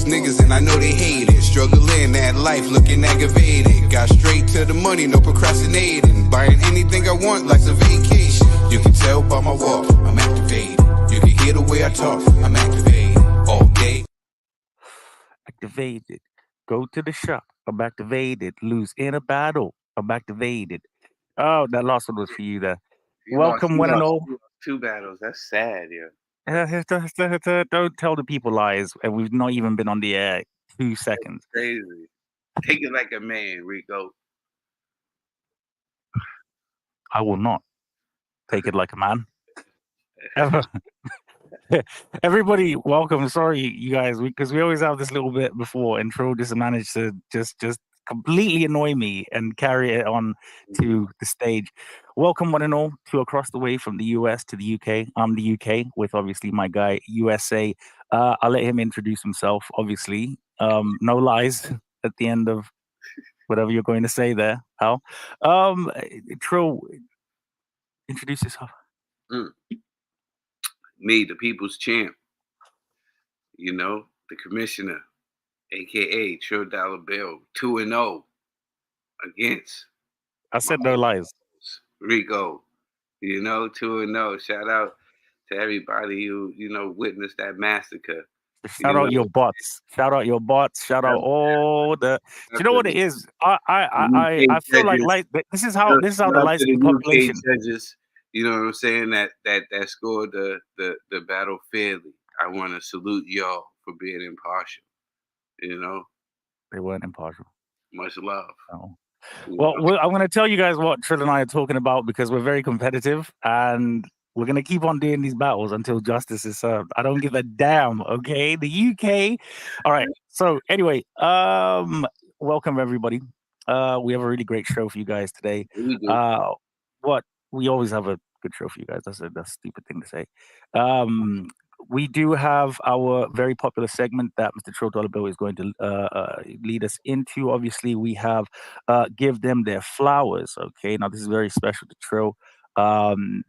niggas and I know they hate it. Struggling that life, looking aggravated. Got straight to the money, no procrastinating. Buying anything I want, life's a vacation. You can tell by my walk, I'm activated. You can hear the way I talk, I'm activated. All day. Activated. Go to the shop. I'm activated. Lose in a battle. I'm activated. Oh, that last one was for you there. Welcome, one and all. He lost two battles. That's sad, yeah. Don't tell the people lies, and we've not even been on the air 2 seconds. That's crazy. Take it like a man, Ricco. I will not take it like a man. Ever. Everybody, welcome. Sorry, you guys, because we always have this little bit before, and Trill just managed to just completely annoy me and carry it on to the stage. Welcome, one and all, to across the way from the US to the UK. I'm the UK with obviously my guy USA. I'll let him introduce himself. Obviously, no lies at the end of whatever you're going to say there, pal. Trill, introduce yourself. Me, the people's champ. You know, the commissioner, aka Trill Dollar Bill, 2-0 against. I said no lies. Ricco, you know, 2-0. Shout out to everybody who, you know, witnessed that massacre. Shout out your bots. Shout out your bots. Shout out all the. Do you know what it is? I feel like this is how the light-skinned population. Judges, you know what I'm saying? That scored the battle fairly. I want to salute y'all for being impartial. You know, they weren't impartial. Much love. Oh. Well, I'm going to tell you guys what Trill and I are talking about because we're very competitive and we're going to keep on doing these battles until justice is served. I don't give a damn, okay? The UK. All right. So anyway, welcome everybody. We have a really great show for you guys today. We always have a good show for you guys. That's a stupid thing to say. We do have our very popular segment that Mr. Trill Dollar Bill is going to lead us into. Obviously, we have Give Them Their Flowers. Okay, now this is very special to Trill,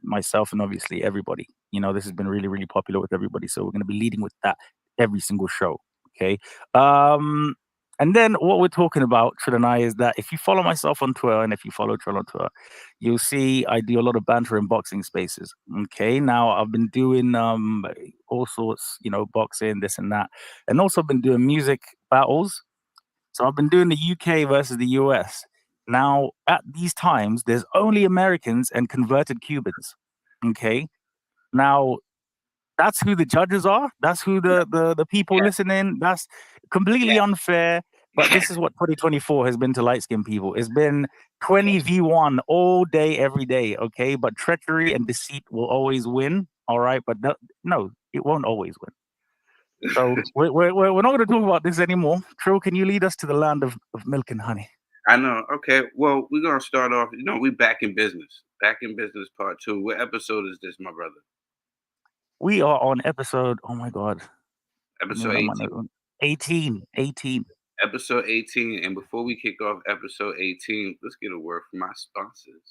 myself, and obviously everybody. You know, this has been really, really popular with everybody. So we're going to be leading with that every single show. Okay. And then what we're talking about, Trill and I, is that if you follow myself on Twitter and if you follow Trill on Twitter, you'll see I do a lot of banter in boxing spaces. Okay, now I've been doing all sorts, you know, boxing, this and that, and also been doing music battles. So I've been doing the UK versus the US. Now, at these times, there's only Americans and converted Cubans. Okay, now that's who the judges are. That's who the people listening. That's completely unfair. But this is what 2024 has been to light-skinned people. It's been 20v1 all day, every day, okay? But treachery and deceit will always win, all right? But no, it won't always win. So we're not going to talk about this anymore. Trill, can you lead us to the land of milk and honey? I know. Okay, well, we're going to start off. You know, we back in business. Back in business part 2. What episode is this, my brother? We are on episode, oh my God. Episode 18. 18. Episode 18. And before we kick off episode 18, let's get a word from our sponsors.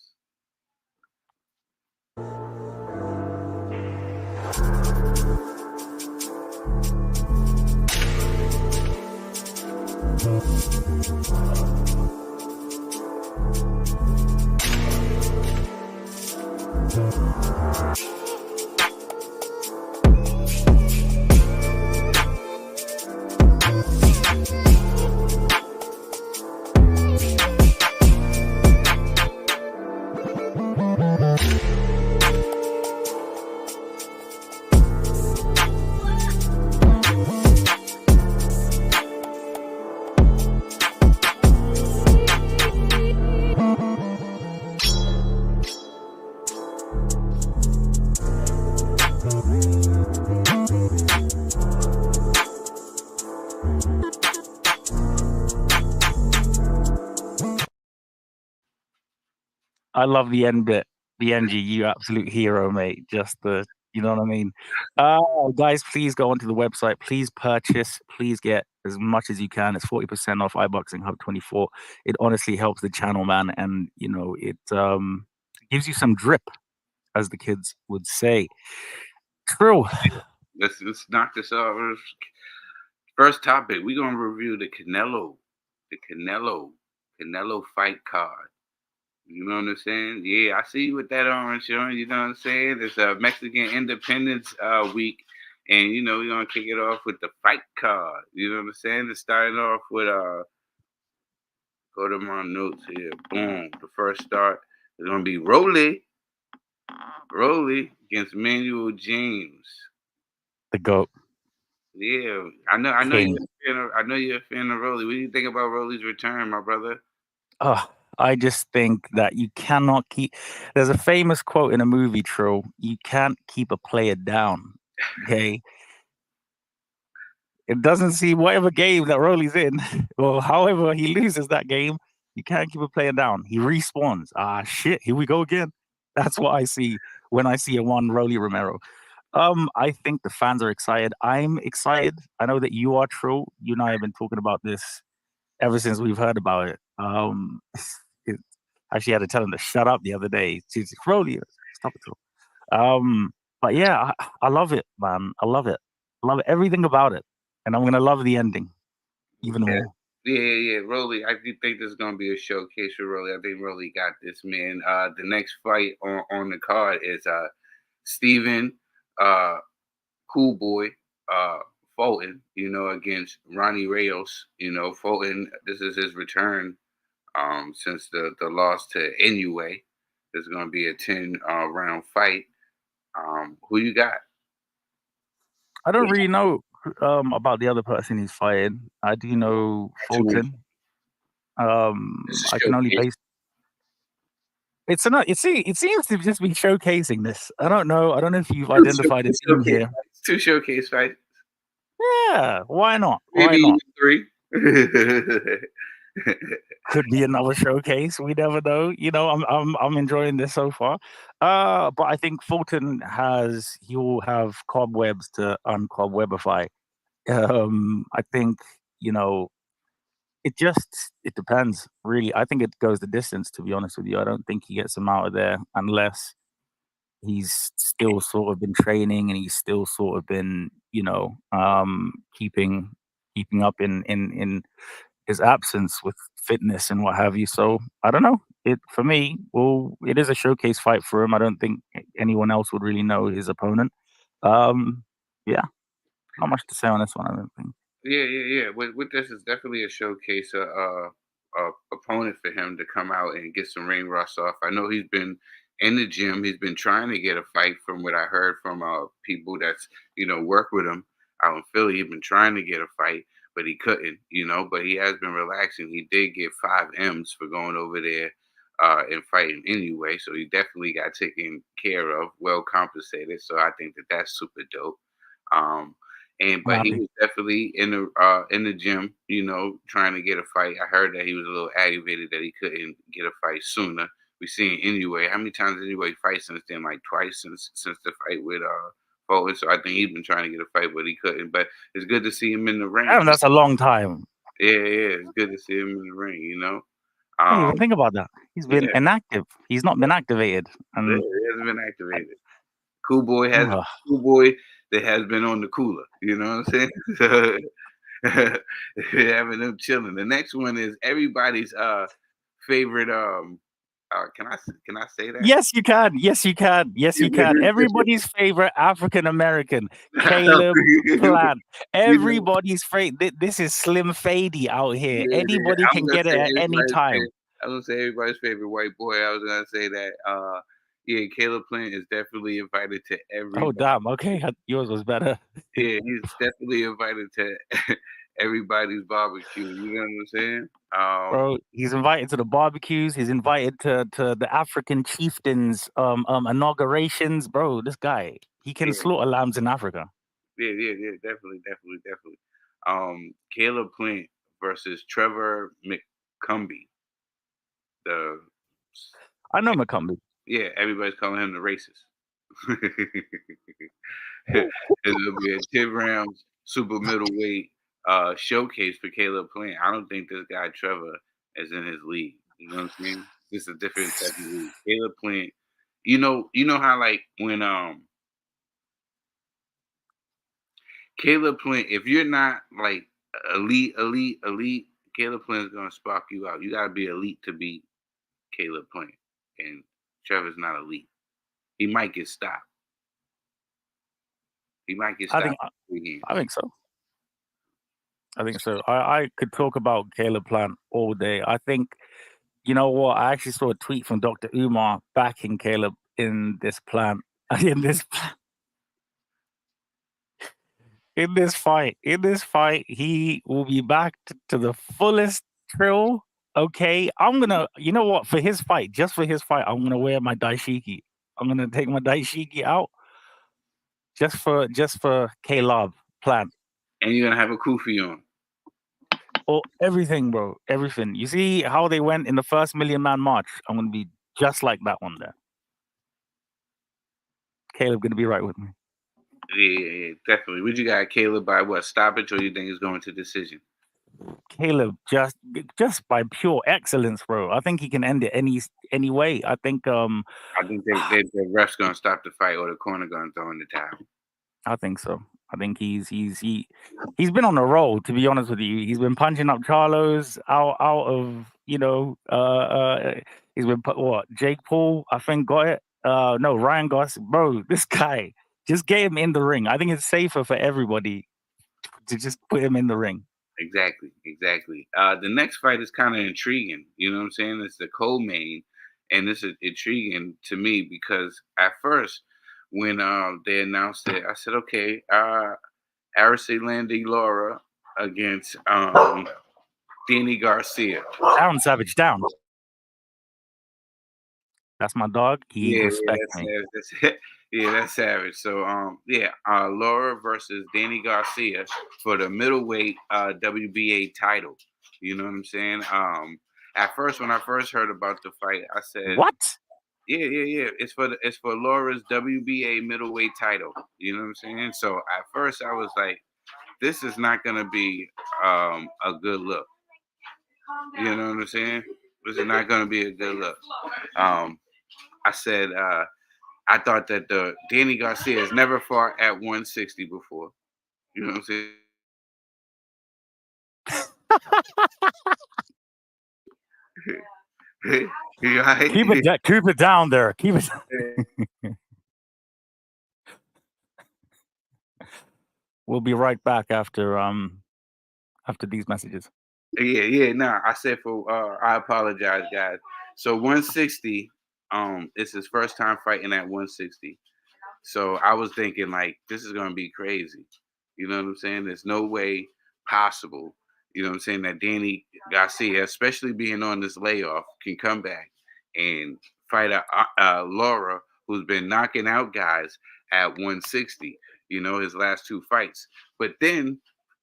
I love the end bit. The NG, you absolute hero, mate. Just the, you know what I mean? Guys, please go onto the website. Please purchase. Please get as much as you can. It's 40% off iBoxingHub 24. It honestly helps the channel, man. And, you know, it gives you some drip, as the kids would say. Trill. Let's knock this off. First topic, we're gonna review the Canelo fight card. You know what I'm saying? Yeah, I see you with that orange on. You know what I'm saying? It's a Mexican Independence Week, and we're gonna kick it off with the fight card. You know what I'm saying? It's starting off with go to my notes here. Boom. The first start is gonna be Rolly against Manuel James. The GOAT Yeah, I know King. you're a fan of Rolly. What do you think about Rolly's return, my brother? Oh, I just think that you cannot keep. There's a famous quote in a movie, Trill. You can't keep a player down. Okay, it doesn't see whatever game that Rolly's in, or however he loses that game. You can't keep a player down. He respawns. Ah, shit! Here we go again. That's what I see when I see a one Rolly Romero. I think the fans are excited. I'm excited. I know that you are, Trill. You and I have been talking about this ever since we've heard about it. It actually had to tell him to shut up the other day. She's like, Rolly, stop it. But yeah, I love it, man. I love it. I love everything about it. And I'm gonna love the ending even Yeah. more. Yeah. Rolly, I do think this is gonna be a showcase for Rolly. I think Rolly got this, man. The next fight on the card is Steven Cool Boy Fulton, against Ronnie Reyes. Fulton, this is his return since the loss to Inoue. There's gonna be a 10 round fight. Who you got? I don't really know about the other person he's fighting. I do know Fulton. This is I can only showcase. base it seems to just be showcasing this. I don't know. I don't know if you've identified a theme Showcase here. fights. Two showcase fights. Yeah, why not? Why Maybe not? even 3. Could be another showcase. We never know. I'm enjoying this so far. But I think Fulton he will have cobwebs to uncobwebify. I think you know it depends really. I think it goes the distance. To be honest with you, I don't think he gets him out of there unless he's still sort of been training and he's still sort of been keeping up in his absence with fitness and what have you. So I don't know. It for me, well, it is a showcase fight for him. I don't think anyone else would really know his opponent. Um, yeah, not much to say on this one. I don't think. Yeah. With this is definitely a showcase, opponent for him to come out and get some ring rust off. I know he's been in the gym. He's been trying to get a fight, from what I heard from people that's work with him out in Philly. He's been trying to get a fight, but he couldn't. But he has been relaxing. He did get 5 M's for going over there and fighting anyway. So he definitely got taken care of, well compensated. So I think that that's super dope. Um, I'm but he happy. was definitely in the gym, trying to get a fight. I heard that he was a little aggravated that he couldn't get a fight sooner. We seen anyway. How many times anyway fight since then? Like twice since the fight with Fulton. So I think he's been trying to get a fight, but he couldn't. But it's good to see him in the ring. Damn, that's a long time. Yeah. It's good to see him in the ring. I didn't even Um, think about that. He's been yeah, inactive. He's not been activated. yeah, And he hasn't been I, activated. Cool boy has ugh. cool boy that has been on the cooler. You know what I'm saying? Having them chilling. The next one is everybody's favorite. Can I say that? Yes, you can. Yes, you can. Yes, you can. Everybody's favorite African American, Caleb Plant. You know, Everybody's favorite. This is Slim Fady out here. yeah. Anybody I'm can gonna get it say at any everybody's time. favorite. I'm gonna say everybody's favorite white boy. I was gonna say that. Yeah, Caleb Plant is definitely invited to Oh, everybody. damn. Okay, yours was better. Yeah, he's definitely invited to everybody's barbecue. You know what I'm saying? Bro, he's invited to the barbecues. He's invited to the African chieftains inaugurations. Bro, this guy, he can Yeah, slaughter lambs in Africa. yeah, definitely. Caleb Plant versus Trevor McCumbee. The I know McCumbee. Yeah, everybody's calling him the racist. It'll be a 10 rounds super middleweight showcase for Caleb Plant. I don't think this guy Trevor is in his league. You know what I'm saying? This is a different type of league. Caleb Plant, you know how like when Caleb Plant, if you're not like elite. Caleb Plant's gonna spark you out. You gotta be elite to beat Caleb Plant, and Trevor's not elite. He might get stopped. He might get I stopped. think I think so. I think so. I could talk about Caleb Plant all day. I think, you know what? I actually saw a tweet from Dr. Umar backing Caleb in this plan. In this fight, he will be backed to the fullest Trill. Okay, you know what? For his fight, just for his fight, I'm gonna wear my daishiki. I'm gonna take my daishiki out just for Caleb Plant. And you're gonna have a kufi on. Oh, everything, bro. Everything. You see how they went in the first Million Man March? I'm gonna be just like that one there. Caleb gonna be right with me. Yeah, definitely. Would you got Caleb by what, stoppage, or you think it's going to decision? Caleb just by pure excellence, bro. I think he can end it any way. I think I think the ref's gonna stop the fight, or the corner gonna throw in the towel. I think so. I think he's been on a roll, to be honest with you. He's been punching up Charlos out of, he's been what, Jake Paul, I think, got it. No, Ryan Goss. Bro, this guy, just get him in the ring. I think it's safer for everybody to just put him in the ring. Exactly. The next fight is kind of intriguing. You know what I'm saying? It's the co-main, and this is intriguing to me because at first, when they announced it, I said, okay, Araceli Laura against Danny Garcia. Down, Savage, down. That's my dog. He respects me. That's Savage. So Laura versus Danny Garcia for the middleweight WBA title. You know what I'm saying? At first, when I first heard about the fight, I said, what? Yeah. It's for Laura's WBA middleweight title. You know what I'm saying? So at first, I was like, this is not gonna be a good look. You know what I'm saying? This is not gonna be a good look. I said, I thought that the Danny Garcia has never fought at 160 before. You know what I'm saying? Keep it down there. Keep it. We'll be right back after these messages. Yeah. Nah, I said I apologize, guys. So 160, it's his first time fighting at 160. So I was thinking, like, this is gonna be crazy. You know what I'm saying? There's no way possible. You know what I'm saying, that Danny Garcia, especially being on this layoff, can come back and fight Laura, who's been knocking out guys at 160. You know, his last two fights. But then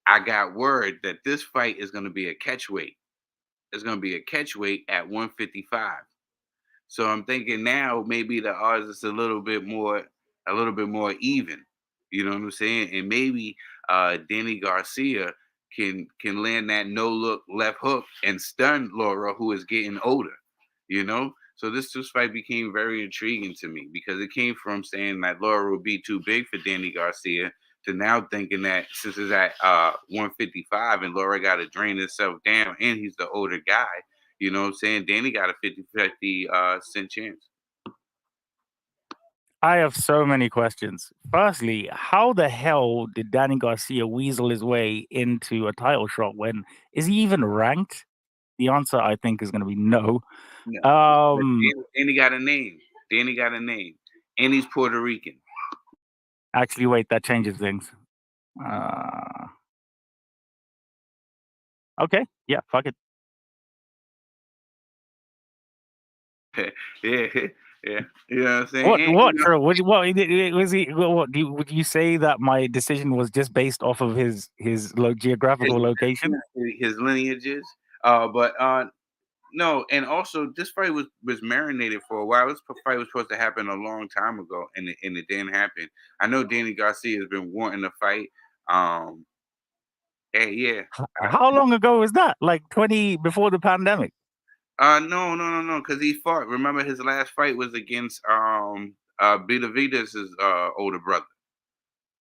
I got word that this fight is going to be a catch weight. It's going to be a catch weight at 155. So I'm thinking now maybe the odds is a little bit more even. You know what I'm saying? And maybe Danny Garcia can land that no look left hook and stun Laura, who is getting older. You know? So this fight became very intriguing to me because it came from saying that Laura would be too big for Danny Garcia to now thinking that since it's at 155 and Laura got to drain himself down and he's the older guy, you know what I'm saying, Danny got a 50-50 cent chance. I have so many questions. Firstly, how the hell did Danny Garcia weasel his way into a title shot is he even ranked? The answer, I think, is going to be no. Danny got a name. And he's Puerto Rican. Actually, wait, that changes things. Okay, yeah, fuck it. Yeah. You know what I'm saying? What, Trill? Would you say that my decision was just based off of his geographical location? His lineages. No, and also this fight was marinated for a while. This fight was supposed to happen a long time ago, and it didn't happen. I know Danny Garcia has been wanting to fight. Yeah. How long ago was that? Like before the pandemic? No, because he fought. Remember, his last fight was against Benavidez' older brother.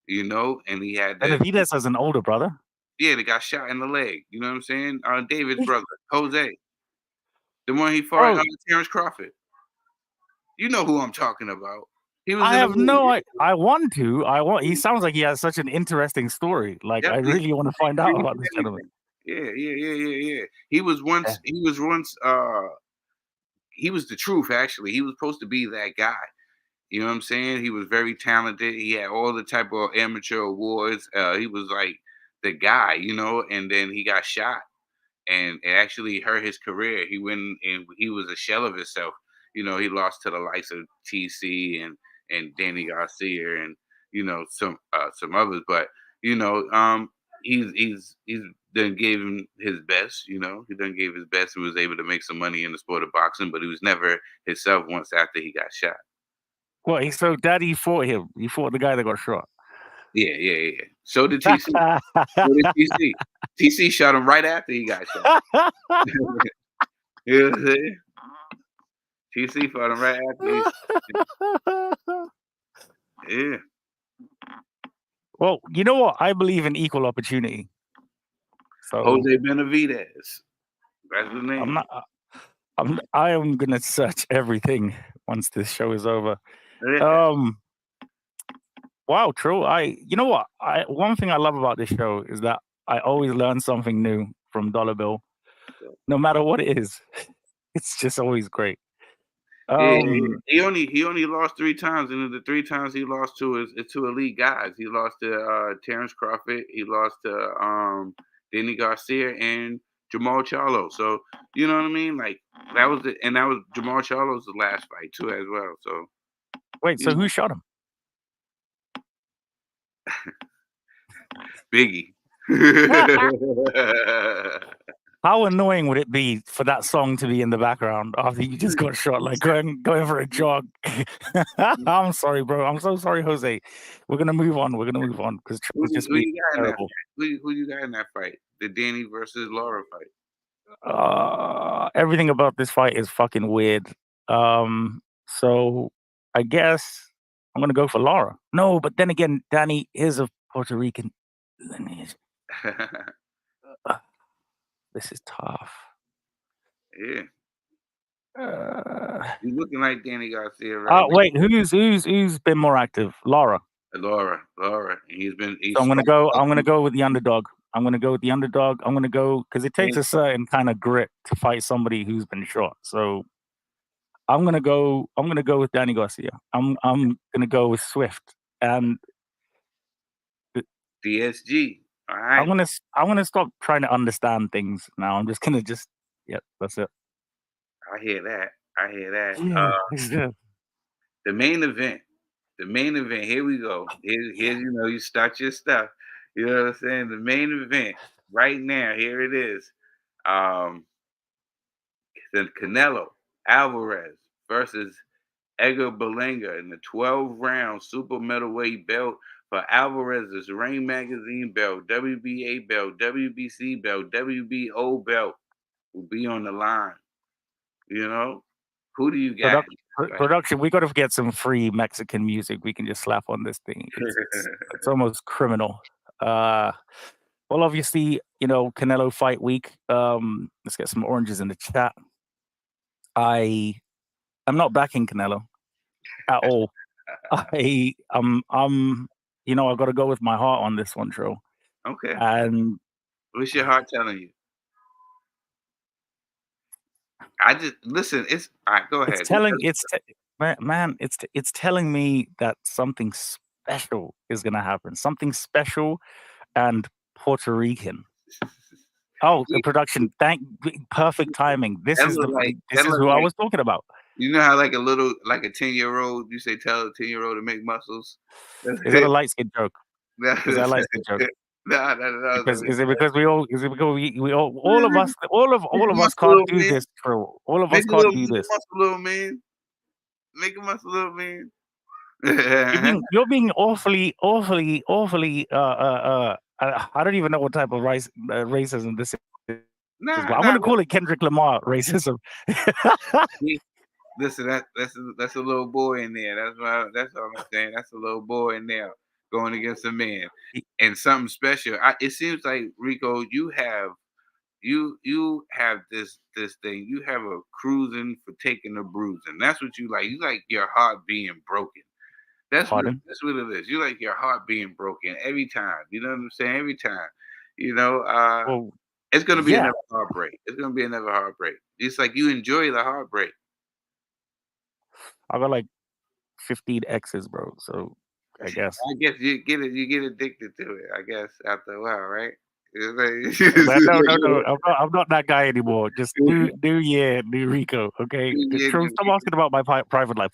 You know, and he had Benavidez as an older brother. Yeah, that got shot in the leg. You know what I'm saying? David's brother, Jose, the one he fought Bro, Terrence Crawford. You know who I'm talking about. He was I in the have no. movie. I want to. I want. He sounds like he has such an interesting story. Like I Definitely really want to find out about this gentleman. anything. Yeah. He was once. He was the truth. Actually, he was supposed to be that guy. You know what I'm saying? He was very talented. He had all the type of amateur awards. He was like the guy, and then he got shot and it actually hurt his career. He went and he was a shell of himself. He lost to the likes of TC and Danny Garcia and some others. But he's done gave him his best. He done gave his best and was able to make some money in the sport of boxing. But he was never himself once after he got shot. Well, so Daddy fought him. He fought the guy that got shot. Yeah. So did TC. So did TC. TC shot him right after he got shot. You know what I'm saying? TC fought him right after. Yeah. Well, you know what? I believe in equal opportunity. So Jose Benavidez. That's his name. I am gonna search everything once this show is over. Yeah. Wow, Trill. You know what? One thing I love about this show is that I always learn something new from Dollar Bill, no matter what it is. It's just always great. Yeah. He only lost 3 times, and the 3 times he lost to is to elite guys. He lost to Terrence Crawford. He lost to Danny Garcia and Jamal Charlo. So you know what I mean? Like that was Jamal Charlo's last fight too, as well. So wait, so who shot him? Biggie. How annoying would it be for that song to be in the background after you just got shot, like going for a jog? I'm sorry, bro. I'm so sorry, Jose. We're gonna move on. Because Trill's just being terrible. Who you got in that fight? The Danny versus Laura fight. Everything about this fight is fucking weird. So I guess I'm gonna go for Laura. No, but then again, Danny is of Puerto Rican lineage. This is tough. Yeah. He's looking like Danny Garcia, right? Wait, who's been more active? Laura. Laura. He's So I'm gonna go with the underdog. I'm gonna go because it takes a certain kind of grit to fight somebody who's been shot. So I'm gonna go with Danny Garcia. I'm gonna go with Swift and DSG. All right. I'm gonna stop trying to understand things now. I'm just gonna that's it. I hear that. Yeah. The main event. Here we go. Here's you start your stuff. You know what I'm saying? The main event right now. Here it is. The Canelo Alvarez versus Edgar Berlanga in the 12-round super middleweight belt for Alvarez's Ring Magazine belt, WBA belt, WBC belt, WBO belt will be on the line. Who do you got? Production, we got to get some free Mexican music we can just slap on this thing. It's almost criminal. Well, obviously, Canelo fight week. Let's get some oranges in the chat. I'm not backing Canelo at all. I've got to go with my heart on this one, Trill. Okay. And what's your heart telling you? I just listen. It's all right. Go ahead. It's telling me that something special is gonna happen. Something special and Puerto Rican. Oh, the production! Perfect timing. This is who I was talking about. You know how like a 10-year-old, you say tell a 10-year-old to make muscles. Is that a light skin joke? Is that a light skin joke? No. Is it because we all of us can't do this, Trill. All of us can't do this. Little man. Make a muscle, little man. You're being awfully. I don't even know what type of racism this is. But I'm going to call it Kendrick Lamar racism. Listen, that's a little boy in there. That's all I'm saying. That's a little boy in there. going against a man Y- and something special. It seems like Rico, you have this thing. You have a cruising for taking a bruising. That's what you like. You like your heart being broken. Pardon? That's what it is. You like your heart being broken every time. You know what I'm saying? Every time. You know, Well, it's gonna be yeah. another heartbreak. It's gonna be another heartbreak. It's like you enjoy the heartbreak. I got like 15 exes, bro. So I guess. I guess you get addicted to it. I guess after a while, right? But no. I'm not that guy anymore. Just new year, new Rico. Okay, Yeah, Trill, stop asking about my private life.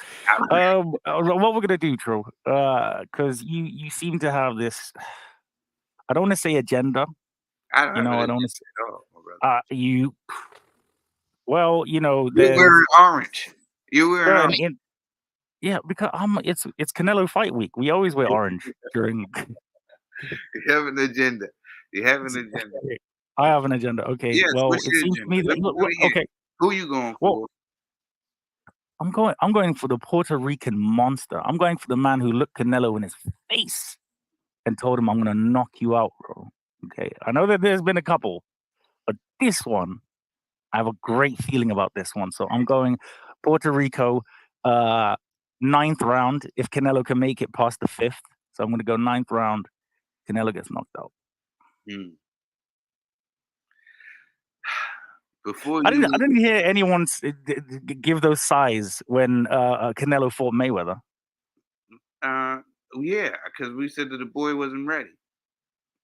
What we're gonna do, Trill? Because you seem to have this. I don't want to say agenda. I don't You have an know, I don't agenda want to. at all, my brother. You. Well, You're there's wearing orange. You're wearing well, orange. yeah, because it's Canelo fight week. We always wear orange during. You have an agenda. You have an agenda. I have an agenda. Okay, Yes. well, What's it your seems to agenda? me that Let me hear. okay. Who you going Well, for? I'm going for the Puerto Rican monster. I'm going for the man who looked Canelo in his face and told him, "I'm gonna knock you out, bro." Okay, I know that there's been a couple, but this one, I have a great feeling about this one. So I'm going Puerto Rico, uh, ninth round. If Canelo can make it past the fifth, so I'm gonna go ninth round. Canelo gets knocked out. Hmm. Before I you didn't. I leave, didn't hear anyone give those sighs when Canelo fought Mayweather. uh, yeah, because we said that the boy wasn't ready.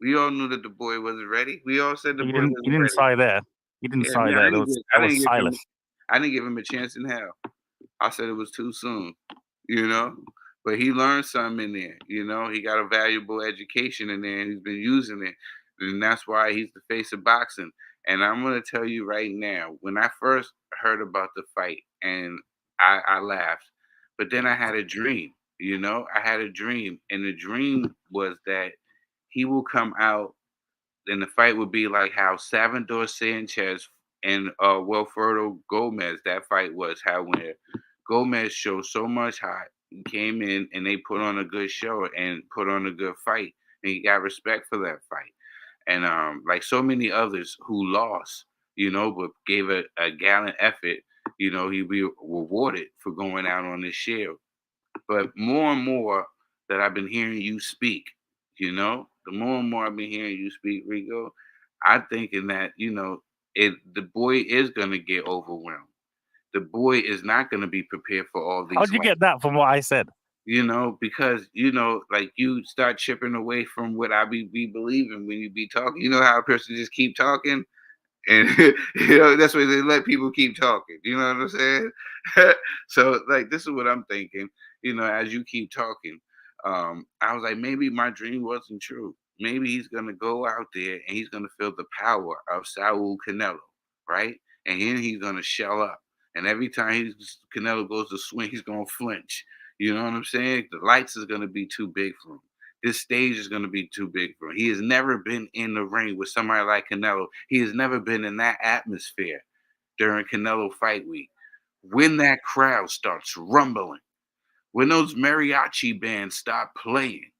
We all knew that the boy wasn't ready. We all said the You boy didn't. You wasn't didn't ready. sigh there. You didn't Yeah, sigh man, there. That was that was silence. I didn't give him a chance in hell. I said it was too soon, you know. But he learned something in there, you know. He got a valuable education in there, and he's been using it, and that's why he's the face of boxing. And I'm gonna tell you right now, when I first heard about the fight, and I laughed, but then I had a dream. You know, I had a dream, and the dream was that he will come out and the fight would be like how Salvador Sanchez and Wilfredo Gomez, that fight was how when Gomez showed so much height, he came in and they put on a good show and put on a good fight. And he got respect for that fight. And like so many others who lost, you know, but gave a gallant effort, you know, he'd be rewarded for going out on this shield. But more and more that I've been hearing you speak, you know, the more and more I've been hearing you speak, Rico, I'm thinking that, you know, the boy is gonna get overwhelmed. The boy is not gonna be prepared for all these How'd you fights, get that from what I said? you know, because you know, like you start chipping away from what I be believing when you be talking. You know how a person just keep talking and you know, that's why they let people keep talking. You know what I'm saying? So like this is what I'm thinking, you know, as you keep talking. I was like, maybe my dream wasn't true. Maybe he's gonna go out there and he's gonna feel the power of Saul Canelo, right? And then he's gonna shell up. And every time Canelo goes to swing, he's gonna flinch. You know what I'm saying? The lights is gonna be too big for him. This stage is going to be too big for him. He has never been in the ring with somebody like Canelo. He has never been in that atmosphere during Canelo fight week. When that crowd starts rumbling, when those mariachi bands start playing,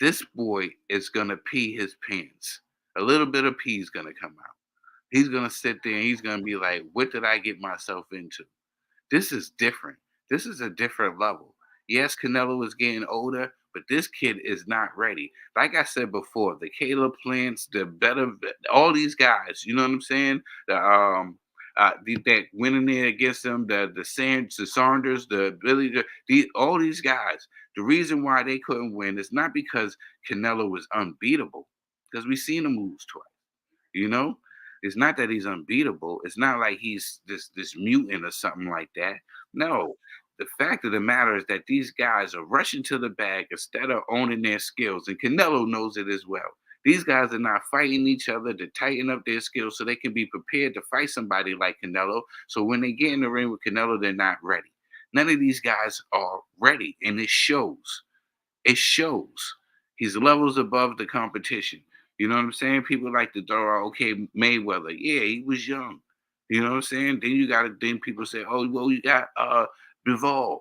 this boy is going to pee his pants. A little bit of pee is going to come out. He's going to sit there and he's going to be like, what did I get myself into? This is different. This is a different level. Yes, Canelo is getting older, but this kid is not ready. Like I said before, the Caleb Plants, the better, all these guys. You know what I'm saying? That went in there against them, the Saunders, the Billy, all these guys. The reason why they couldn't win is not because Canelo was unbeatable, because we seen him lose twice. You know, it's not that he's unbeatable. It's not like he's this mutant or something like that. No, the fact of the matter is that these guys are rushing to the bag instead of owning their skills, and Canelo knows it as well. These guys are not fighting each other to tighten up their skills so they can be prepared to fight somebody like Canelo. So when they get in the ring with Canelo, they're not ready. None of these guys are ready, and it shows. It shows. He's levels above the competition. You know what I'm saying? People like to throw out, okay, Mayweather. Yeah, he was young. You know what I'm saying? Then you got to, then people say, oh, well, you got Bivol.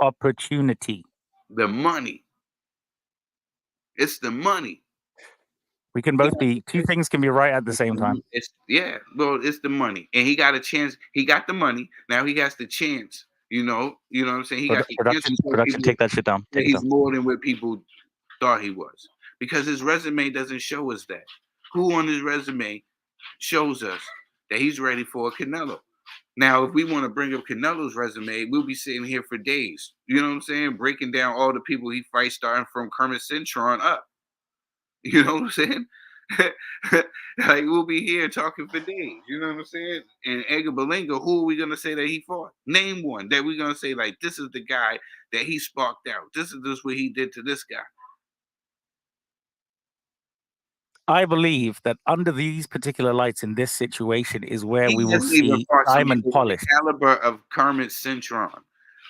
opportunity. The money. It's the money. We can both be two things can be right at the same time. It's it's the money, and he got a chance. He got the money. Now he has the chance. You know what I'm saying. He got the chance to show Production, people take that shit down. that he's more than what people thought he was, because his resume doesn't show us that. Who on his resume shows us that he's ready for a Canelo? Now, if we want to bring up Canelo's resume, we'll be sitting here for days. You know what I'm saying? Breaking down all the people he fights, starting from Kermit Cintron up. You know what I'm saying? Like, we'll be here talking for days. You know what I'm saying? And Edgar Berlanga, who are we gonna say that he fought? Name one that we're gonna say, like, this is the guy that he sparked out. This is what he did to this guy. I believe that under these particular lights in this situation is where He we will hasn't even see fought diamond somebody polished. the caliber of Kermit Cintron.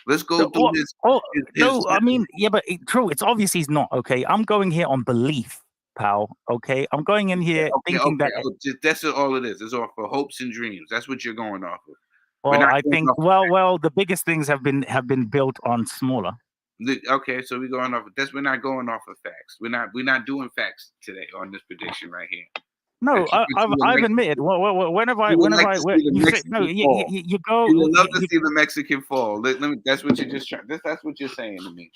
Let's go No, through no, I mean, yeah, but true. It's obvious he's not. Okay, I'm going here on belief, pal. Okay, I'm going in here thinking that. That's all it is. It's all for hopes and dreams. That's what you're going off of. Well, I think the biggest things have been built on smaller. Okay, so we're going off of this. We're not going off of facts. We're not doing facts today on this prediction right here. No, I've admitted. Whenever I you go. You would love to see the Mexican fall. Let me. That's what you're just trying. That's what you're saying to me.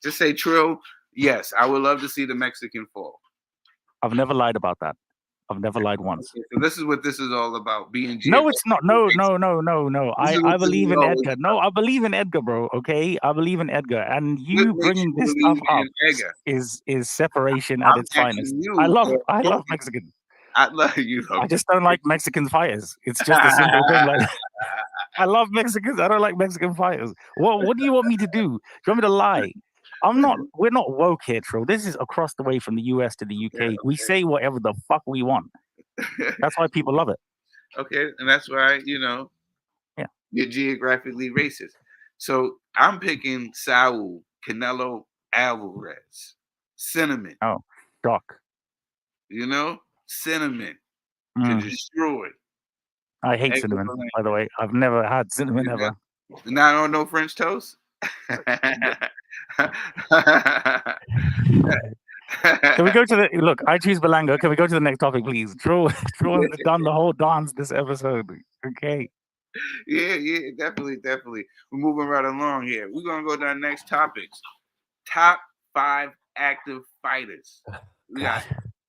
Just say Trill. Yes, I would love to see the Mexican fall. I've never lied about that. I've never lied once. Okay, so this is what this is all about. Being no, it's not. No. I believe in Edgar. No, I believe in Edgar, bro. Okay, I believe in Edgar, and you bringing this stuff up is separation at its finest. I love Mexican. I love you. I just don't like Mexican fighters. It's just a simple thing. Like, I love Mexicans. I don't like Mexican fighters. What do you want me to do? Do you want me to lie? We're not woke here, Trill. This is across the way from the US to the UK. Yeah, okay. We say whatever the fuck we want. That's why people love it. Okay, and that's why, you're geographically racist. So I'm picking Saul Canelo Alvarez. Cinnamon. Oh, Doc. Cinnamon to destroy. I hate cinnamon, by the way. I've never had cinnamon ever. Not on no French toast? Can we go to the look? I choose Berlanga. Can we go to the next topic, please? Trill has done the whole dance this episode. Okay. Yeah, definitely. We're moving right along here. We're gonna go to our next topics. Top 5 active fighters. We got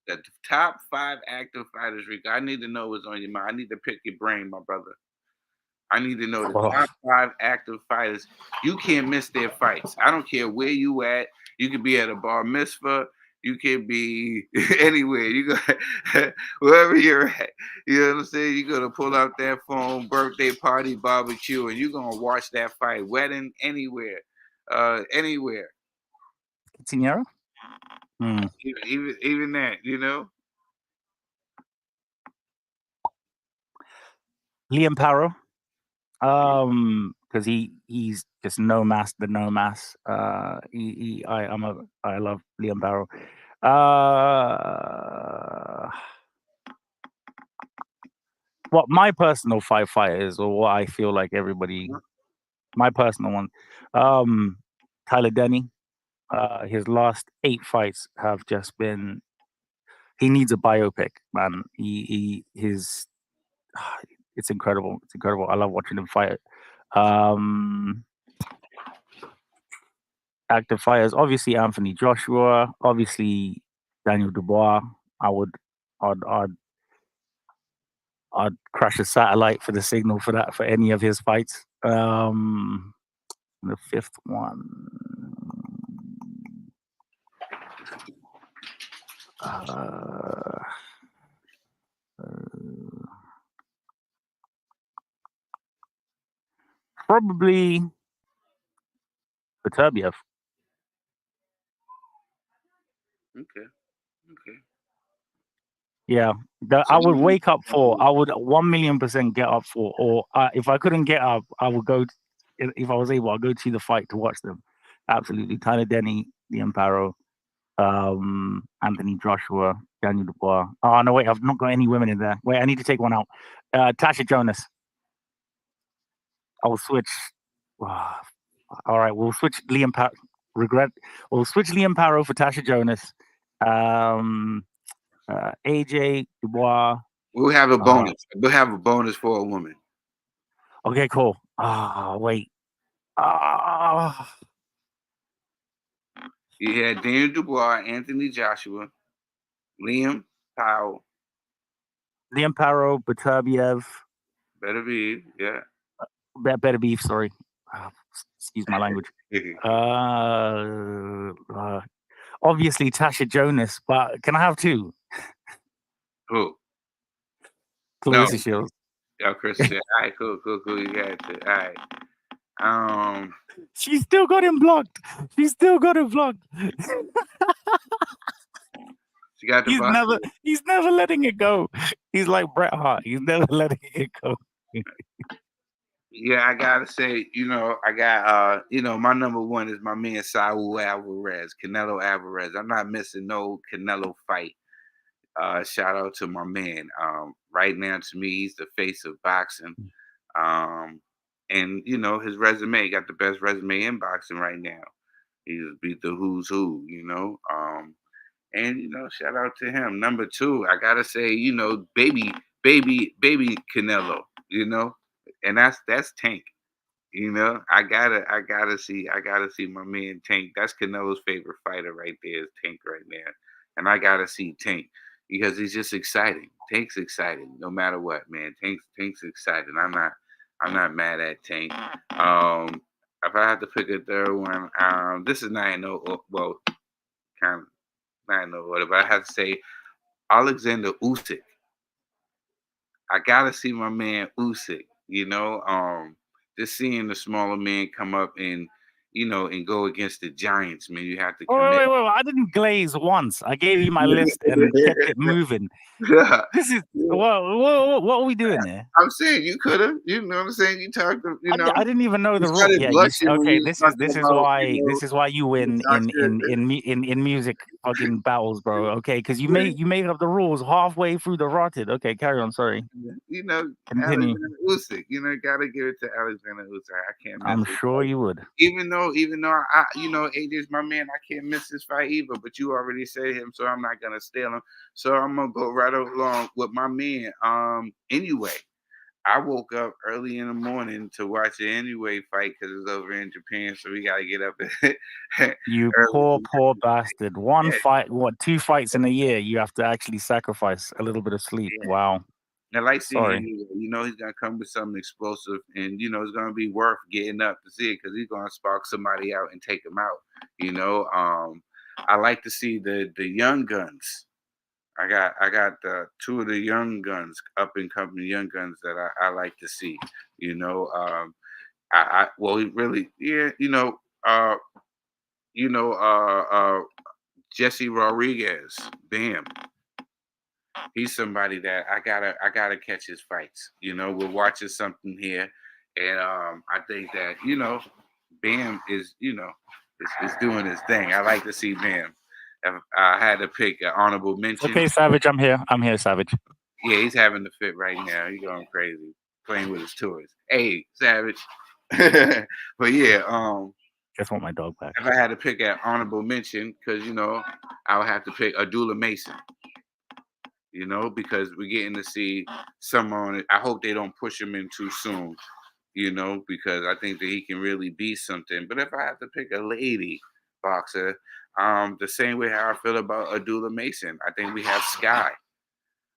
the top 5 active fighters, Ricco. I need to know what's on your mind. I need to pick your brain, my brother. I need to know the top 5 active fighters. You can't miss their fights. I don't care where you at. You could be at a bar mitzvah. You can be anywhere. You go wherever you're at. You know what I'm saying? You're gonna pull out that phone, birthday party, barbecue, and you're gonna watch that fight. Wedding, anywhere. Anywhere. Quinceañera? Even that, Liam Paro. Because he's just no mass. I love Liam Paro. What my personal 5 fighters, or what I feel like everybody, my personal one, Tyler Denny. His last 8 fights have just been. He needs a biopic, man. It's incredible. It's incredible. I love watching him fight. Active fighters, obviously Anthony Joshua, obviously Daniel Dubois. I'd crash a satellite for the signal for that for any of his fights. The 5th one. Probably Beterbiev. Okay. Yeah, I would wake up for. I would 1,000,000% get up for. Or if I couldn't get up, I would go. If I was able, I'd go to the fight to watch them. Absolutely, Tyler Denny, Liam Paro, Anthony Joshua, Daniel Dubois. Oh no, wait, I've not got any women in there. Wait, I need to take one out. Tasha Jonas. I will switch. All right, we'll switch Liam regret. We'll switch Liam Paro for Tasha Jonas. AJ Dubois. We'll have a bonus. We'll have a bonus for a woman. Okay, cool. Wait. You had Daniel Dubois, Anthony Joshua, Liam Powell. Liam Paro, Baturbiev. Better be, yeah. Better beef, sorry. Excuse my language. Obviously Tasha Jonas, but can I have two? Who? Clarissa Shields. Oh, Chris. All right, cool. You got to. All right. She still got him blocked. She got the he's never letting it go. He's like Bret Hart. He's never letting it go. Yeah, I gotta say, I got my number one is my man Saul Alvarez, Canelo Alvarez. I'm not missing no Canelo fight. Shout out to my man. Right now, to me, he's the face of boxing. And his resume, got the best resume in boxing right now. He's beat the who's who, and shout out to him. Number two, I gotta say, baby Canelo, and that's Tank. I gotta see my man Tank. That's Canelo's favorite fighter right there, is Tank right now. And I gotta see Tank because he's just exciting. Tank's exciting no matter what, man. Tank's exciting. I'm not mad at Tank. If I have to pick a third one, this is not well, kind of not in order, but I have to say Alexander Usyk. I gotta see my man Usyk. Just seeing the smaller man come up and go against the giants, man. You have to commit. Wait. I didn't glaze once. I gave you my list and kept it moving. This is what are we doing there? I'm saying you could have. You know what I'm saying? You talked. I didn't even know the rule. Yeah. Okay. This is why you win in music fucking battles, bro. Okay, because you made up the rules halfway through the rotted. Okay, carry on. Sorry. Continue. Alexander Usyk. Gotta give it to Alexander Usyk. I can't. I'm sure you would. Even though I AJ's my man, I can't miss this fight either. But you already said him, so I'm not gonna steal him. So I'm gonna go right along with my man. Anyway, I woke up early in the morning to watch the Anyway fight because it's over in Japan, so we gotta get up. You poor bastard. Two fights in a year? You have to actually sacrifice a little bit of sleep. Yeah. Wow. I like seeing him. He's gonna come with something explosive, and it's gonna be worth getting up to see it because he's gonna spark somebody out and take them out. I like to see the young guns. I got two of the young guns, up and coming young guns that I like to see. Jesse Rodriguez, Bam. He's somebody that I gotta catch his fights. We're watching something here, and I think that Bam is is doing his thing. I like to see Bam. If I had to pick an honorable mention. Okay, Savage, I'm here, Savage. Yeah, he's having the fit right now. He's going crazy, playing with his toys. Hey, Savage. But yeah, just want my dog back. If I had to pick an honorable mention, because I would have to pick Abdullah Mason. Because we're getting to see someone. I hope they don't push him in too soon. Because I think that he can really be something. But if I have to pick a lady boxer, the same way how I feel about Abdullah Mason. I think we have Sky.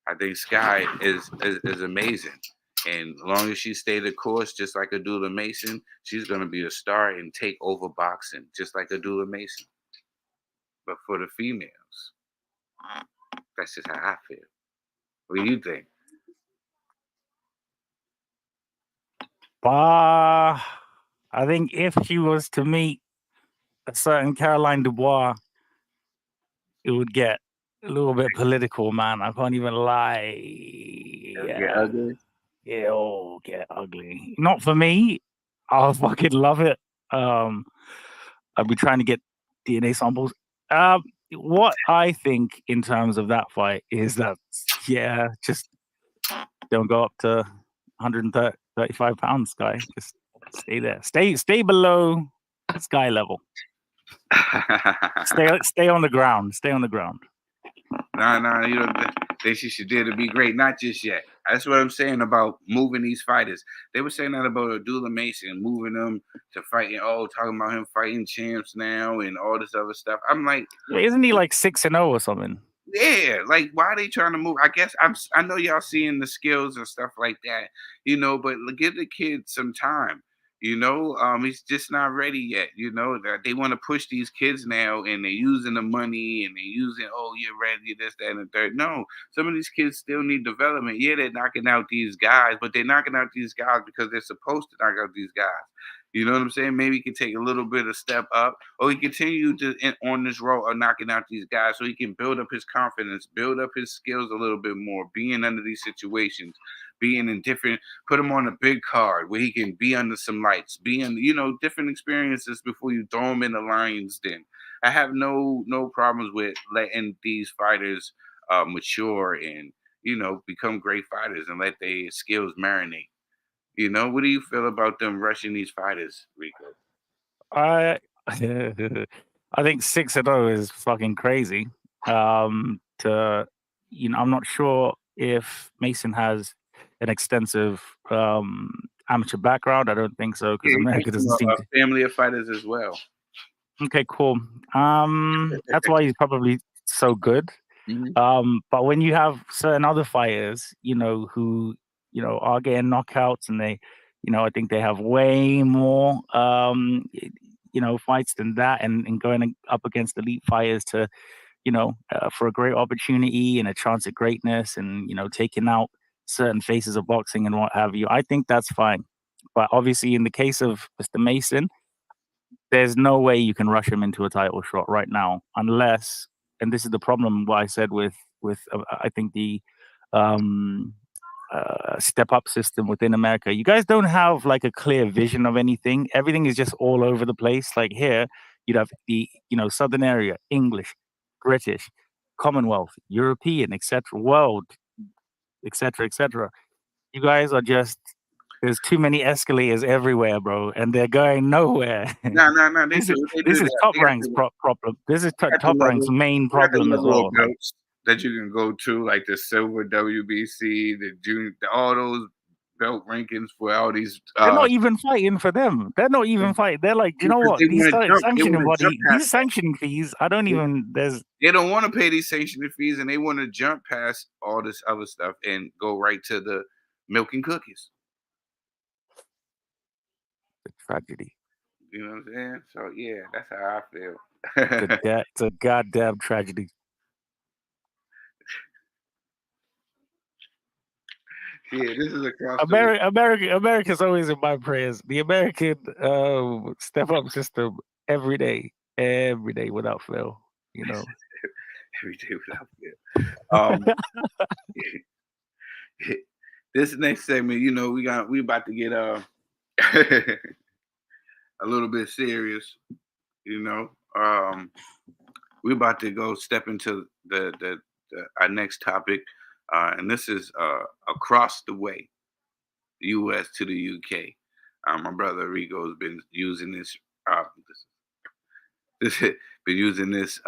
I think Sky is amazing. And as long as she stay the course, just like Abdullah Mason, she's going to be a star and take over boxing, just like Abdullah Mason. But for the females, that's just how I feel. What do you think? I think if she was to meet a certain Caroline Dubois, it would get a little bit political, man. I can't even lie. Get ugly? Yeah, get ugly. Not for me. I'll fucking love it. I'll be trying to get DNA samples. What I think in terms of that fight is that, just don't go up to 135 pounds, Sky. Just stay there. Stay below Sky level. Stay on the ground. Stay on the ground. Nah, you don't think she should dare to be great. Not just yet. That's what I'm saying about moving these fighters. They were saying that about Abdullah Mason, moving them to fighting. Oh, talking about him fighting champs now and all this other stuff. I'm like, Isn't he like 6-0 or something? yeah, like why are they trying to move? I guess I know y'all seeing the skills and stuff like that, but give the kid some time. He's just not ready yet. That they want to push these kids now, and they're using the money and they're using, oh, you're ready, this, that, and the third. No, some of these kids still need development. Yeah, they're knocking out these guys, but they're knocking out these guys because they're supposed to knock out these guys. You know what I'm saying? Maybe he can take a little bit of step up, or he continue on this road of knocking out these guys, so he can build up his confidence, build up his skills a little bit more, being under these situations, being in different. Put him on a big card where he can be under some lights, be in different experiences before you throw him in the lion's den. I have no problems with letting these fighters mature and become great fighters and let their skills marinate. What do you feel about them rushing these fighters, Ricco? I I think 6-0 is fucking crazy. I'm not sure if Mason has an extensive amateur background. I don't think so, because Yeah, he America comes from doesn't seem a to. family of fighters as well. Okay, cool. That's why he's probably so good. Mhm. But when you have certain other fighters, who are getting knockouts, and they, I think they have way more, fights than that, and going up against elite fighters to, for a great opportunity and a chance at greatness, and taking out certain faces of boxing and what have you. I think that's fine. But obviously, in the case of Mr. Mason, there's no way you can rush him into a title shot right now, unless, and this is the problem. What I said with I think the um, step up system within America. You guys don't have like a clear vision of anything. Everything is just all over the place. Like here, you'd have the Southern area, English, British, Commonwealth, European, etc., world, etc., etc. You guys are just, there's too many escalators everywhere, bro, and they're going nowhere. No, they This is do. They do this is that. Top They got Rank's the, problem. This is they got the Top Rank's level. main They got the problem as level of well. Like, belts that you can go to, like the silver WBC, the junior, all those belt rankings for all these. they're not even fighting for them. They're not even fighting. They're like, you know Because what? These they want sanctioning to jump body, past these that. sanctioning fees. I don't even. There's They don't want to pay these sanctioning fees, and they want to jump past all this other stuff and go right to the milk and cookies. a tragedy. You know what I'm saying? So yeah, that's how I feel. It's a goddamn tragedy. Yeah, this is across the. America's always in my prayers. The American step up system every day without fail. Every day without fail. This next segment, we about to get a little bit serious. We're about to go step into the our next topic, and this is across the way, U.S. to the U.K. My brother Ricco has been using this. This been using this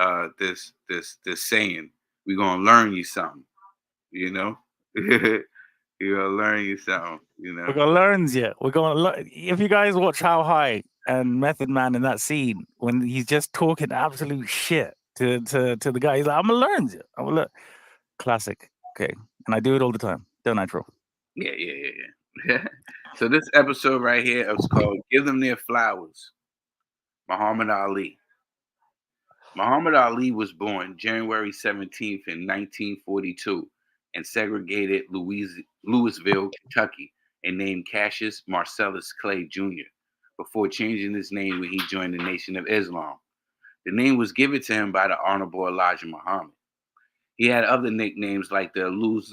saying. We're gonna learn you something. You know, you're gonna learn you something. We're gonna learn you. We're gonna learn. If you guys watch How High and Method Man in that scene when he's just talking absolute shit to the guy, he's like, "I'm gonna learn you. I'm gonna learn." Classic. Okay, and I do it all the time. Don't I, Trill? Yeah. So this episode right here is called "Give Them Their Flowers." Muhammad Ali. Muhammad Ali was born January 17th in 1942 in segregated Louisville, Kentucky, and named Cassius Marcellus Clay Jr. before changing his name when he joined the Nation of Islam. The name was given to him by the Honorable Elijah Muhammad. He had other nicknames like the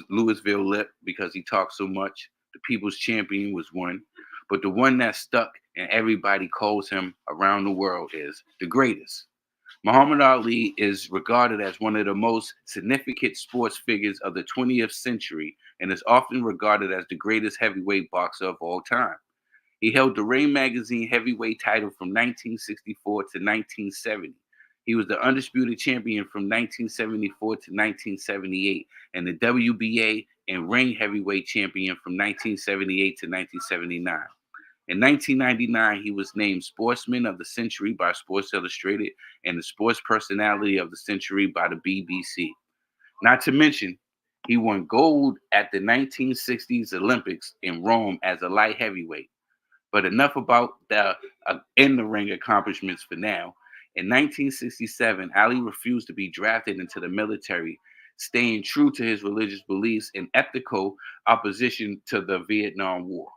Louisville Lip because he talked so much. The People's Champion was one. But the one that stuck and everybody calls him around the world is the greatest. Muhammad Ali is regarded as one of the most significant sports figures of the 20th century and is often regarded as the greatest heavyweight boxer of all time. He held the Ring Magazine heavyweight title from 1964 to 1970. He was the undisputed champion from 1974 to 1978, and the WBA and Ring heavyweight champion from 1978 to 1979. In 1999, he was named Sportsman of the Century by Sports Illustrated and the Sports Personality of the Century by the BBC. Not to mention, he won gold at the 1960s Olympics in Rome as a light heavyweight. But enough about the in the ring accomplishments for now. In 1967, Ali refused to be drafted into the military, staying true to his religious beliefs and ethical opposition to the Vietnam War.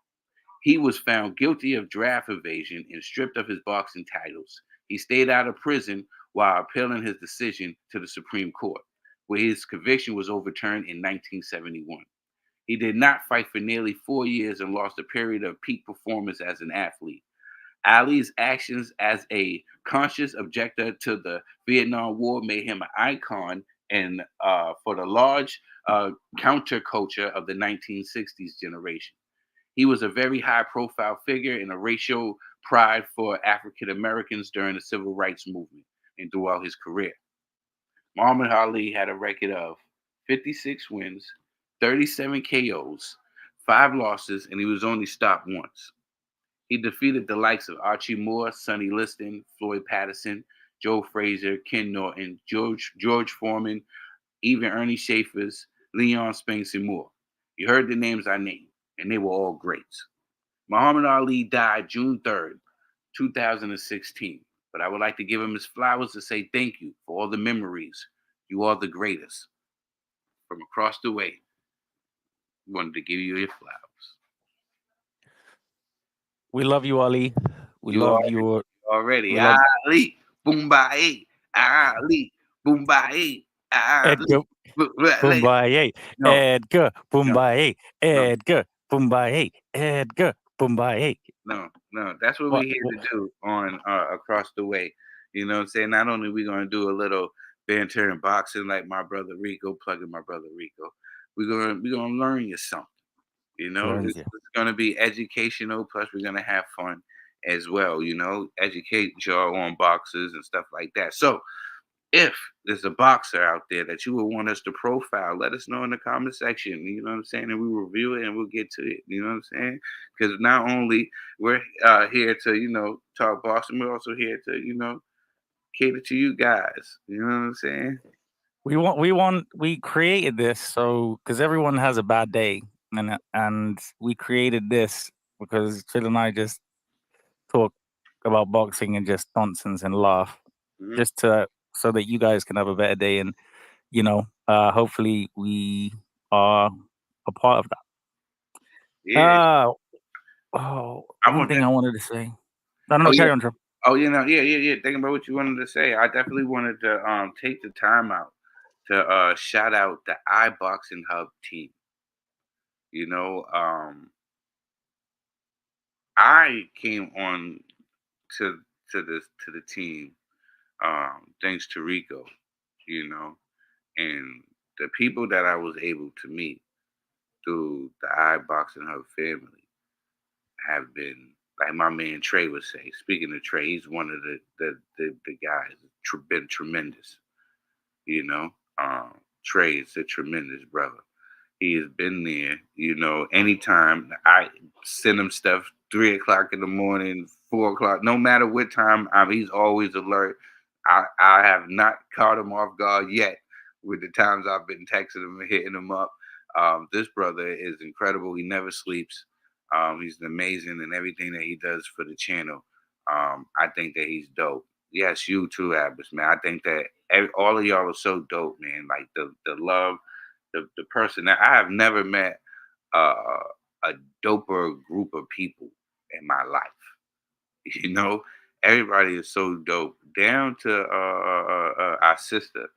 He was found guilty of draft evasion and stripped of his boxing titles. He stayed out of prison while appealing his decision to the Supreme Court, where his conviction was overturned in 1971. He did not fight for nearly 4 years and lost a period of peak performance as an athlete. Ali's actions as a conscious objector to the Vietnam War made him an icon and for the large counterculture of the 1960s generation. He was a very high-profile figure and a racial pride for African Americans during the civil rights movement and throughout his career. Muhammad Ali had a record of 56 wins, 37 KOs, 5 losses, and he was only stopped once. He defeated the likes of Archie Moore, Sonny Liston, Floyd Patterson, Joe Frazier, Ken Norton, George Foreman, even Ernie Schaefer's, Leon Spinks, and more. You heard the names I named, and they were all greats. Muhammad Ali died June 3rd, 2016. But I would like to give him his flowers to say thank you for all the memories. You are the greatest. From across the way, we wanted to give you your flowers. We love you, Ali. We You love already, your. already. We love Ali, Boombaye, Ali, Boombaye, Ali. Edgar Boombaye. No, Edgar no, Boombaye. no, Edgar Boombaye. Edgar Boombaye. no. That's what What? we're here to do on Across the Way. You know what I'm saying? Not only we going to do a little banter and boxing like my brother Ricco, plugging my brother Ricco, we're gonna learn you something. You know, Learns it's, you. it's going to be educational. Plus, we're going to have fun as well. You know, educate y'all on boxers and stuff like that. So, if there's a boxer out there that you would want us to profile, let us know in the comment section. You know what I'm saying? And we review it and we'll get to it. You know what I'm saying? Because not only we're here to, talk boxing, we're also here to, cater to you guys. You know what I'm saying? We created this so because everyone has a bad day, and we created this because Phil and I just talk about boxing and just nonsense and laugh, Mhm. just to so that you guys can have a better day, and hopefully we are a part of that. Yeah. I One want thing that. I wanted to say. I don't Oh, know. yeah. Carry on, Trump. Oh, yeah. Thinking about what you wanted to say. I definitely wanted to take the time out to shout out the iBoxingHub team. You know, I came on to the team thanks to Rico, you know, and the people that I was able to meet through the iBoxingHub family have been like my man Trey would say. Speaking of Trey, he's one of the guys been tremendous. You know, Trey is a tremendous brother. He has been there, anytime I send him stuff, 3 o'clock in the morning, 4 o'clock, no matter what time, he's always alert. I have not caught him off guard yet with the times I've been texting him and hitting him up. This brother is incredible. He never sleeps. He's amazing in everything that he does for the channel. I think that he's dope. Yes, you too, Abbas, man. I think that all of y'all are so dope, man. Like the love, the person that I have never met uh, a doper group of people in my life. You know, everybody is so dope. Down to our sister.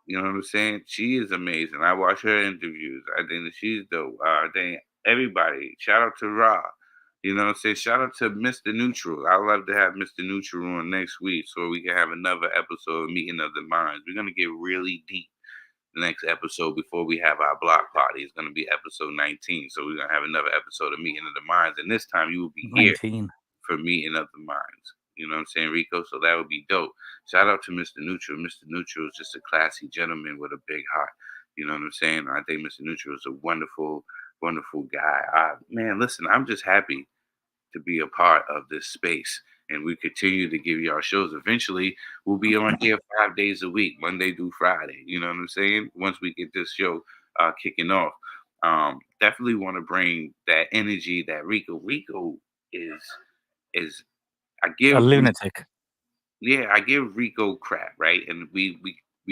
You know what I'm saying? She is amazing. I watch her interviews. I think that she's dope. I think everybody. Shout out to Ra. You know what I'm saying? Shout out to Mr. Neutral. I'd love to have Mr. Neutral on next week so we can have another episode of Meeting of the Minds. We're gonna get really deep. the next episode before we have our block party. It's going to be episode 19. So we're going to have another episode of Meeting of the Minds. And this time you will be here 19. for Meeting of the Minds. You know what I'm saying, Ricco? So that would be dope. Shout out to Mr. Neutral. Mr. Neutral is just a classy gentleman with a big heart. You know what I'm saying? I think Mr. Neutral is a wonderful, wonderful guy. Man, listen, I'm just happy to be a part of this space. And we continue to give y'all shows. Eventually, we'll be on here 5 days a week, Monday through Friday. You know what I'm saying? Once we get this show kicking off. Definitely want to bring that energy that Ricco is I give A lunatic. I give Ricco crap, right? And we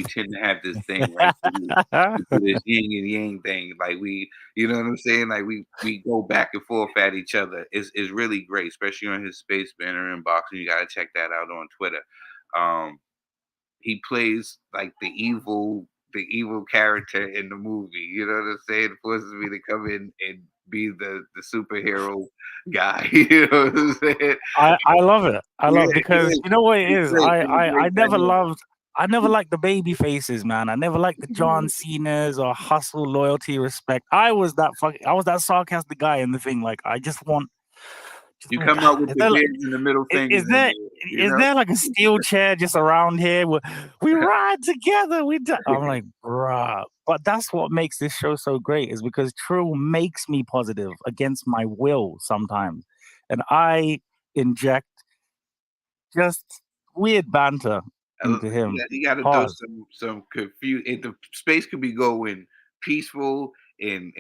tend to have this thing, right? We do this yin and yang thing, like you know what I'm saying? Like we go back and forth at each other. It's really great, especially on his Space Banner Unboxing. You gotta check that out on Twitter. He plays like the evil character in the movie. You know what I'm saying? It forces me to come in and be the superhero guy. You know what I'm saying? I love it. I love it because you know what it is. I never liked the baby faces, man. I never liked the John Cena's or hustle, loyalty, respect. I was that sarcastic guy in the thing. Like I just want. You come out with the beard in the middle finger. Is there like a steel chair just around here? We ride together. I'm like, bruh. But that's what makes this show so great is because Trill makes me positive against my will sometimes. And I inject just weird banter into him. You got to do some confuse. The space could be going peaceful and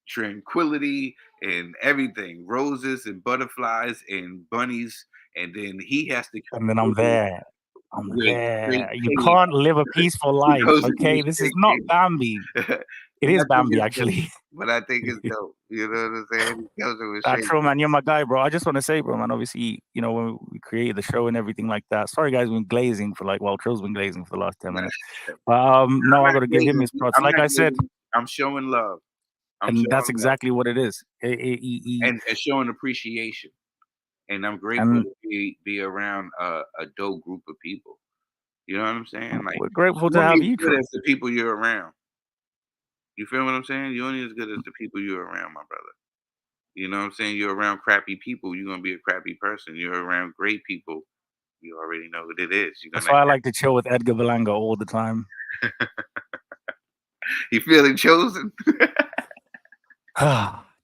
tranquility and everything, roses and butterflies and bunnies, and then he has to. And then I'm there. You can't live a peaceful life, okay? This is not Bambi. It is Bambi, actually. But I think it's dope. You know what I'm saying? Trill, man, you're my guy, bro. I just want to say, bro, man, obviously, you know, when we created the show and everything like that. Sorry, guys, we've been glazing for Trill's been glazing for the last 10 minutes. No, I got to give him his props. Like I said, I'm showing love. And that's exactly what it is. And showing appreciation. And I'm grateful to be around a dope group of people. You know what I'm saying? Like we're grateful to have you, Trill. As the people you're around. You feel what I'm saying? You're only as good as the people you're around, my brother. You know what I'm saying? You're around crappy people, you're gonna be a crappy person. You're around great people, you already know what it is. That's why I like to chill with Edgar Berlanga all the time. You feeling chosen?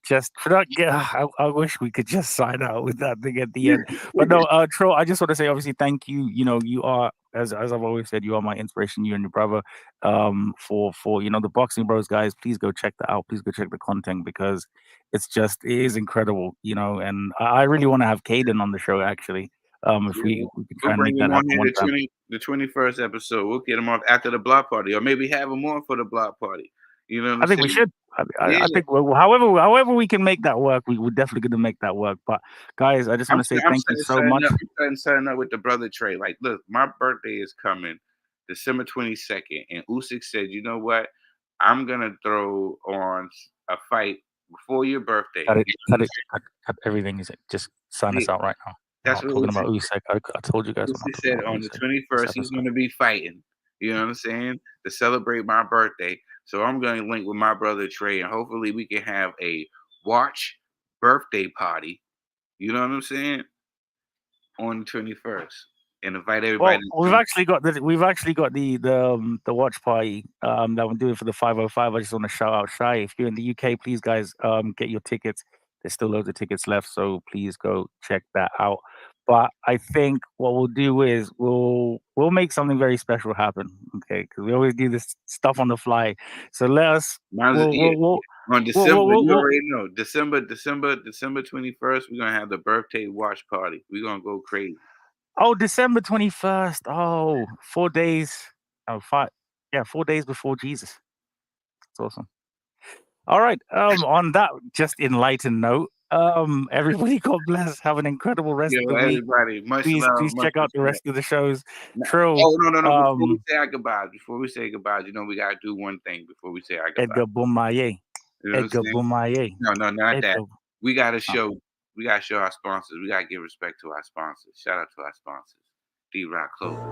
Just I wish we could just sign out with that thing at the end. But no, Trill, I just want to say obviously thank you. You know, you are as I've always said, you are my inspiration, you and your brother. For you know, the Boxing Bros guys, please go check that out. Please go check the content because it is incredible, you know, and I really want to have Caden on the show actually. If we can try and make that happen one time. The 21st episode, we'll get him off after the block party, or maybe have him on for the block party. You know what I'm saying? I think we should. I think however we can make that work, we're definitely going to make that work. But guys, I just want to say thank you so much. I'm starting up with the brother Trey. Like, look, my birthday is coming December 22nd, and Usyk said, you know what? I'm gonna throw on a fight before your birthday. Cut everything. Just sign us out right now. That's what talking about Usyk. I told you guys. Usyk said on the 21st he's going to be fighting. You know what I'm saying? To celebrate my birthday. So I'm going to link with my brother Trey, and hopefully we can have a watch birthday party. You know what I'm saying? On the 21st, and invite everybody. Well, we've actually got the watch party that I'm doing for the 505. I just want to shout out Shy. If you're in the UK, please guys get your tickets. There's still loads of tickets left, so please go check that out. But I think what we'll do is we'll make something very special happen, okay? Because we always do this stuff on the fly. So let us. On December, you already know. December 21st, we're gonna have the birthday watch party. We're gonna go crazy. Oh, December 21st. Oh, 4 days. 4 days before Jesus. That's awesome. All right. On that just enlightened note, everybody, God bless. Have an incredible rest of the week. Everybody, please check out the rest of the shows. Trill. Oh no! Before we say goodbye, you know we gotta do one thing before we say our goodbye. Edgar Bumaye. Edgar Bumaye. No, not that. We gotta show. We gotta show our sponsors. We gotta give respect to our sponsors. Shout out to our sponsors. D-Rock Clothing.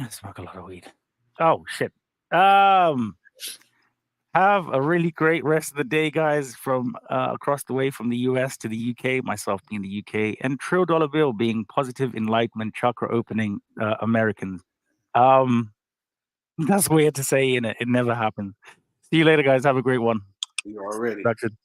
I smoke a lot of weed. Oh shit. Have a really great rest of the day, guys, from across the way from the US to the UK, myself being the UK, and Trill Dollar Bill being positive enlightenment chakra opening Americans. That's weird to say, and it never happens. See you later, guys. Have a great one. You already. Production.